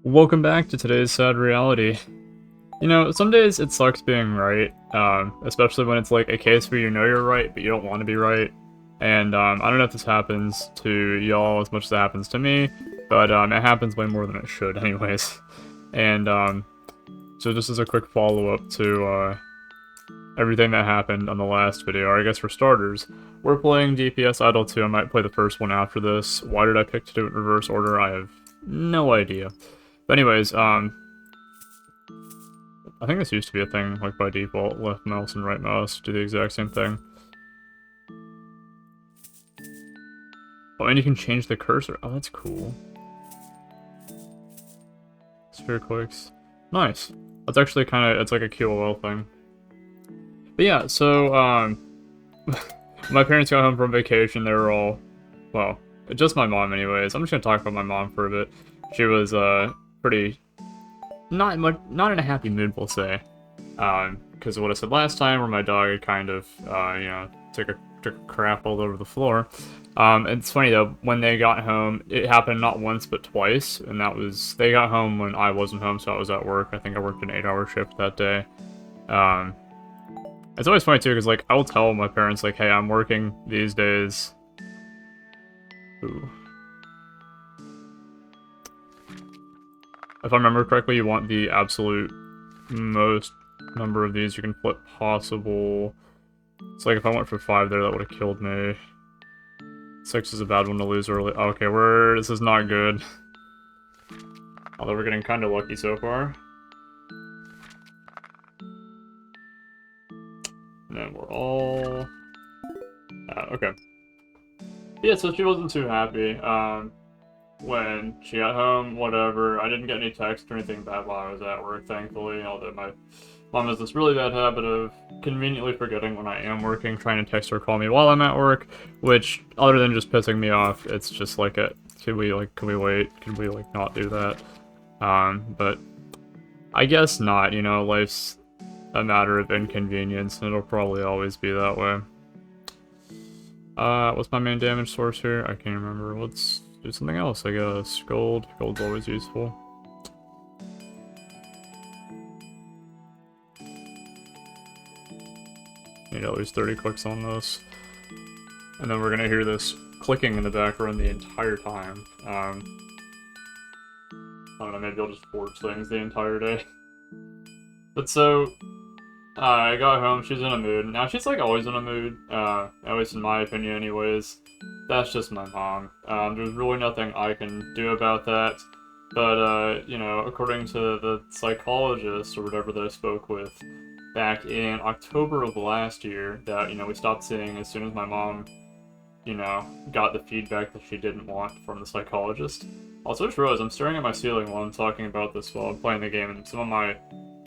Welcome back to today's sad reality. You know, some days it sucks being right, especially when it's like a case where you know you're right, but you don't want to be right. And I don't know if this happens to y'all as much as it happens to me, but it happens way more than it should anyways. And so just as a quick follow-up to everything that happened on the last video, or I guess for starters, we're playing DPS Idol 2. I might play the first one after this. Why did I pick to do it in reverse order? I have no idea. But anyways, I think this used to be a thing, like by default, left mouse and right mouse do the exact same thing. Oh, and you can change the cursor. Oh, that's cool. Sphere quakes. Nice. That's actually kind of, it's like a QOL thing. But yeah, so, my parents got home from vacation. They were all, well, just my mom anyways. I'm just gonna talk about my mom for a bit. She was, pretty, not in a happy mood, we'll say. Because of what I said last time, where my dog had kind of, you know, took a crap all over the floor. It's funny though, when they got home, it happened not once but twice, and that was, they got home when I wasn't home, so I was at work. I think I worked an 8-hour shift that day. It's always funny too, because like, I will tell my parents, like, hey, I'm working these days. Ooh. If I remember correctly, you want the absolute most number of these you can flip possible. It's like if I went for 5 there, that would have killed me. 6 is a bad one to lose early. Okay, this is not good. Although we're getting kind of lucky so far. And then we're all... okay. Yeah, so she wasn't too happy. When she got home, whatever. I didn't get any text or anything bad while I was at work, thankfully, although my mom has this really bad habit of conveniently forgetting when I am working, trying to text or call me while I'm at work, which, other than just pissing me off, it's just like can we wait? Can we, like, not do that? But I guess not, you know, life's a matter of inconvenience, and it'll probably always be that way. What's my main damage source here? I can't remember. Let's do something else, I guess. Gold. Gold's always useful. Need at least 30 clicks on this. And then we're gonna hear this clicking in the background the entire time. I don't know, maybe I'll just forge things the entire day. But so, I got home, she's in a mood. Now, she's like always in a mood, at least in my opinion anyways. That's just my mom. There's really nothing I can do about that. But, you know, according to the psychologist or whatever that I spoke with back in October of last year, that, you know, we stopped seeing as soon as my mom, you know, got the feedback that she didn't want from the psychologist. Also, just realized I'm staring at my ceiling while I'm talking about this while I'm playing the game, and some of my,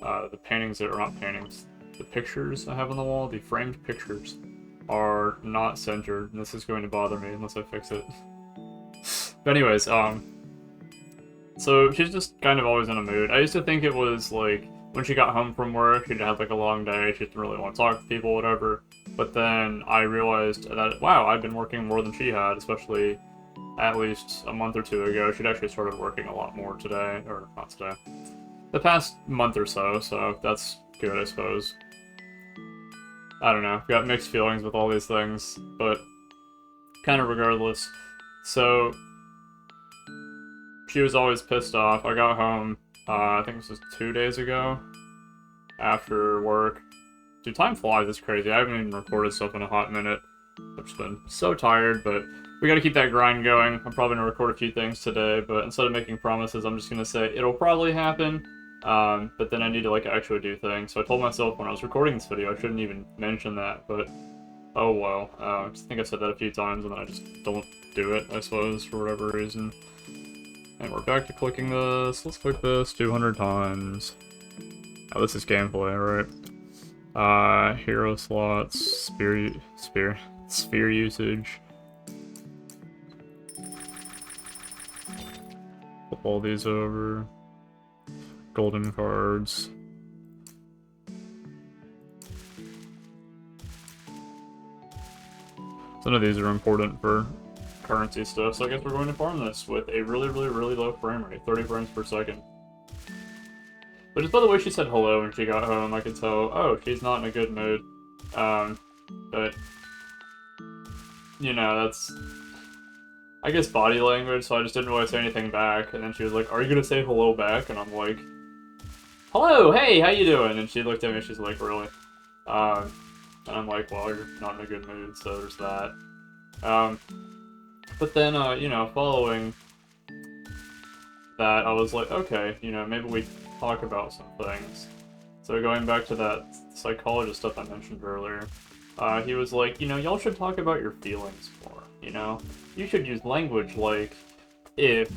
the paintings that are not paintings, the pictures I have on the wall, the framed pictures, are not centered, and this is going to bother me unless I fix it. But anyways, so she's just kind of always in a mood. I used to think it was, like, when she got home from work, she'd have, like, a long day, she didn't really want to talk to people, whatever. But then I realized that, wow, I've been working more than she had, especially at least a month or two ago. She'd actually started working a lot more today, or not today, the past month or so that's good, I suppose. I don't know, I've got mixed feelings with all these things, but kind of regardless. So, she was always pissed off. I got home, I think this was 2 days ago, after work. Dude, time flies, it's crazy. I haven't even recorded stuff in a hot minute. I've just been so tired, but we gotta keep that grind going. I'm probably gonna record a few things today, but instead of making promises, I'm just gonna say it'll probably happen. But then I need to, like, actually do things. So I told myself when I was recording this video I shouldn't even mention that, but oh well. I think I've said that a few times and then I just don't do it, I suppose, for whatever reason. And we're back to clicking this. Let's click this 200 times. Oh, this is gameplay, right? Hero slots, sphere usage. Flip all these over. Golden cards. Some of these are important for currency stuff, so I guess we're going to farm this with a really, really, really low frame rate, 30 frames per second. But just by the way she said hello when she got home, I could tell, oh, she's not in a good mood. But, you know, that's, I guess, body language, so I just didn't really say anything back. And then she was like, are you gonna say hello back? And I'm like, hello, hey, how you doing? And she looked at me and she's like, really? And I'm like, well, you're not in a good mood, so there's that. But then, you know, following that, I was like, okay, you know, maybe we talk about some things. So going back to that psychologist stuff I mentioned earlier, he was like, you know, y'all should talk about your feelings more, you know? You should use language like, if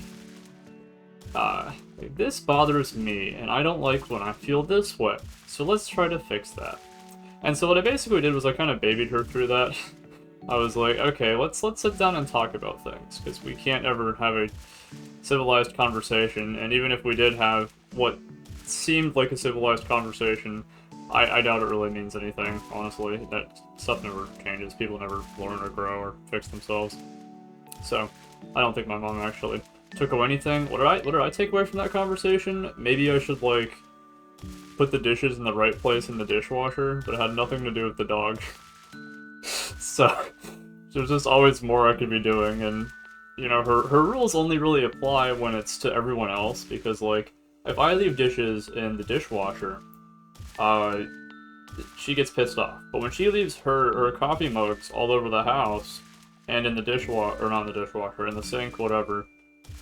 this bothers me, and I don't like when I feel this way, so let's try to fix that. And so what I basically did was I kind of babied her through that. I was like, okay, let's sit down and talk about things, because we can't ever have a civilized conversation, and even if we did have what seemed like a civilized conversation, I doubt it really means anything, honestly. That stuff never changes, people never learn or grow or fix themselves. So, I don't think my mom actually took away anything. What did I take away from that conversation? Maybe I should, like, put the dishes in the right place in the dishwasher, but it had nothing to do with the dog. So, there's just always more I could be doing, and, you know, her rules only really apply when it's to everyone else, because, like, if I leave dishes in the dishwasher, she gets pissed off. But when she leaves her coffee mugs all over the house, and in the dishwasher, or not in the dishwasher, in the sink, whatever,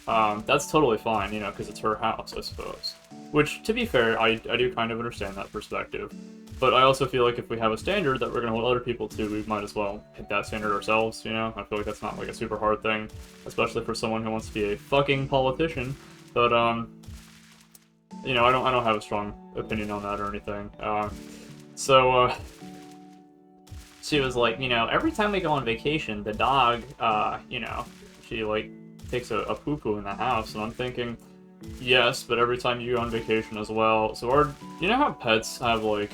that's totally fine, you know, because it's her house, I suppose. Which, to be fair, I do kind of understand that perspective. But I also feel like if we have a standard that we're going to hold other people to, we might as well hit that standard ourselves, you know? I feel like that's not, like, a super hard thing, especially for someone who wants to be a fucking politician. But, you know, I don't have a strong opinion on that or anything. She was like, you know, every time we go on vacation, the dog, you know, she, like, takes a poo-poo in the house, and I'm thinking, yes, but every time you go on vacation as well. So you know how pets have, like,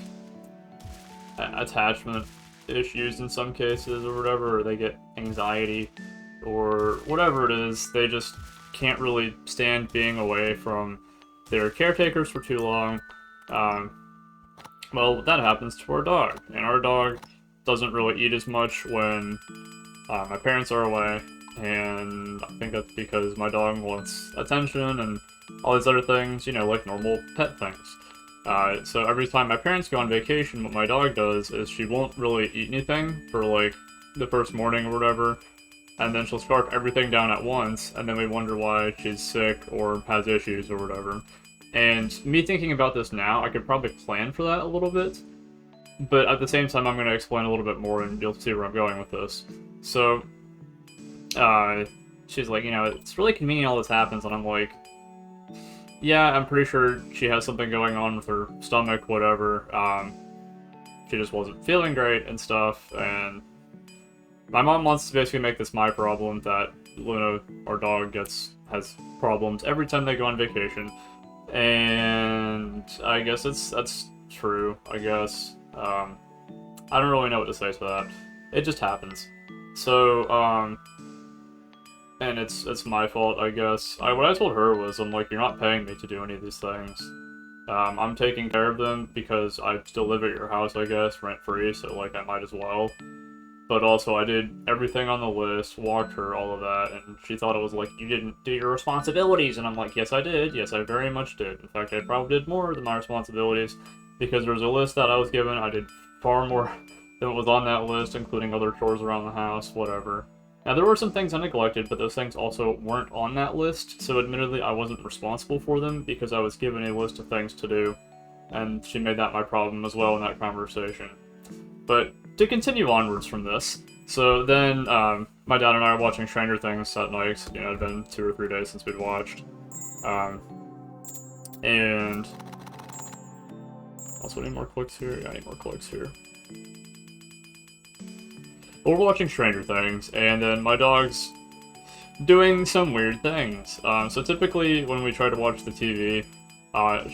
attachment issues in some cases or whatever, or they get anxiety, or whatever it is, they just can't really stand being away from their caretakers for too long. Well, that happens to our dog, and our dog doesn't really eat as much when my parents are away, and I think that's because my dog wants attention and all these other things, you know, like normal pet things. So every time my parents go on vacation, what my dog does is she won't really eat anything for, like, the first morning or whatever, and then she'll scarf everything down at once, and then we wonder why she's sick or has issues or whatever. And me thinking about this now, I could probably plan for that a little bit, but at the same time, I'm going to explain a little bit more, and you'll see where I'm going with this. So, she's like, you know, it's really convenient all this happens, and I'm like, yeah, I'm pretty sure she has something going on with her stomach, whatever. She just wasn't feeling great and stuff, and my mom wants to basically make this my problem, that Luna, our dog, has problems every time they go on vacation. And I guess that's true, I guess. I don't really know what to say to that. It just happens. So, and it's my fault, I guess. What I told her was, I'm like, you're not paying me to do any of these things. I'm taking care of them because I still live at your house, I guess, rent-free, so, like, I might as well. But also, I did everything on the list, walked her, all of that, and she thought it was like, you didn't do your responsibilities, and I'm like, yes I did, yes I very much did. In fact, I probably did more than my responsibilities, because there was a list that I was given, I did far more than what was on that list, including other chores around the house, whatever. Now, there were some things I neglected, but those things also weren't on that list, so admittedly, I wasn't responsible for them, because I was given a list of things to do, and she made that my problem as well in that conversation. But to continue onwards from this, so then my dad and I are watching Stranger Things that night. You know, it had been 2 or 3 days since we'd watched. And also, any more clicks here? Yeah, I need more clicks here. But we're watching Stranger Things, and then my dog's doing some weird things. So typically, when we try to watch the TV,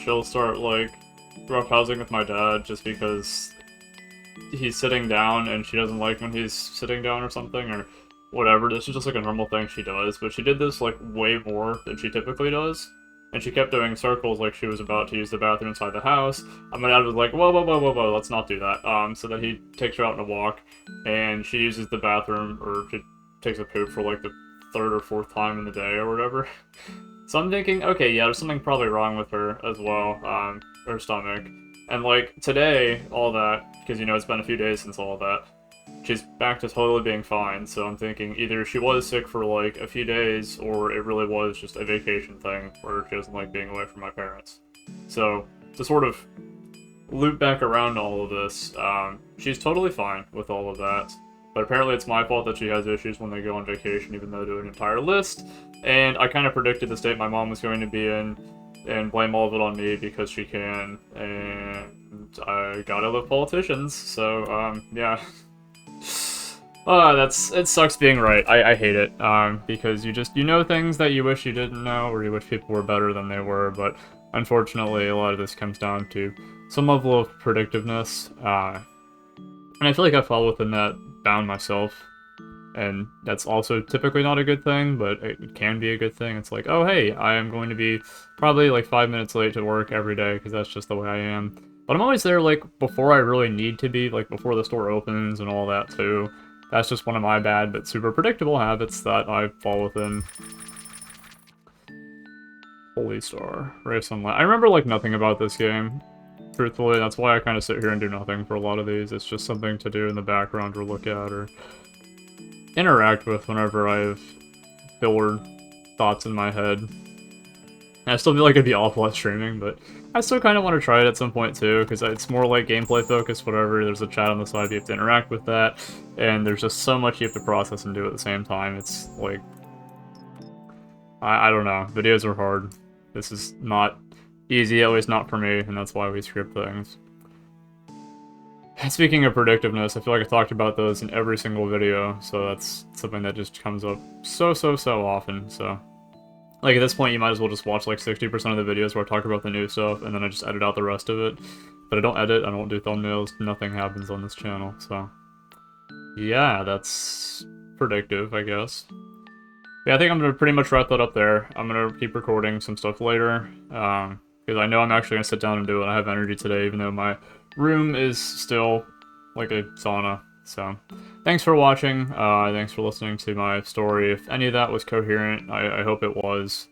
she'll start, like, roughhousing with my dad just because he's sitting down and she doesn't like when he's sitting down or something, or whatever, this is just like a normal thing she does, but she did this like way more than she typically does. And she kept doing circles like she was about to use the bathroom inside the house. And my dad was like, whoa, whoa, whoa, whoa, whoa, let's not do that. So then he takes her out on a walk, and she uses the bathroom, or she takes a poop for like the third or fourth time in the day or whatever. So I'm thinking, okay, yeah, there's something probably wrong with her as well, her stomach. And like, today, all that, because you know, it's been a few days since all that, she's back to totally being fine, so I'm thinking either she was sick for like a few days, or it really was just a vacation thing, where she doesn't like being away from my parents. So, to sort of loop back around all of this, she's totally fine with all of that. But apparently it's my fault that she has issues when they go on vacation, even though I do an entire list. And I kind of predicted the state my mom was going to be in, and blame all of it on me because she can. And I gotta love politicians, so, yeah. It sucks being right. I hate it, because you know things that you wish you didn't know, or you wish people were better than they were, but unfortunately a lot of this comes down to some level of predictiveness, and I feel like I fall within that bound myself, and that's also typically not a good thing, but it can be a good thing. It's like, oh hey, I am going to be probably like 5 minutes late to work every day, because that's just the way I am. But I'm always there, like, before I really need to be, like, before the store opens and all that, too. That's just one of my bad but super predictable habits that I fall within. Holy Star. Race Online. I remember, like, nothing about this game. Truthfully, that's why I kind of sit here and do nothing for a lot of these. It's just something to do in the background or look at or interact with whenever I have filler thoughts in my head. I still feel like it'd be awful at streaming, but I still kind of want to try it at some point too, because it's more like gameplay focused, whatever. There's a chat on the side, you have to interact with that, and there's just so much you have to process and do at the same time. It's like, I don't know. Videos are hard. This is not easy, at least not for me, and that's why we script things. Speaking of predictiveness, I feel like I talked about those in every single video, so that's something that just comes up so often, so... Like, at this point, you might as well just watch, like, 60% of the videos where I talk about the new stuff, and then I just edit out the rest of it. But I don't edit, I don't do thumbnails, nothing happens on this channel, so... Yeah, that's... predictive, I guess. Yeah, I think I'm gonna pretty much wrap that up there. I'm gonna keep recording some stuff later, because I know I'm actually gonna sit down and do it. I have energy today, even though my room is still like a sauna. So, thanks for watching, thanks for listening to my story. If any of that was coherent, I hope it was.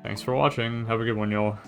Thanks for watching, have a good one, y'all.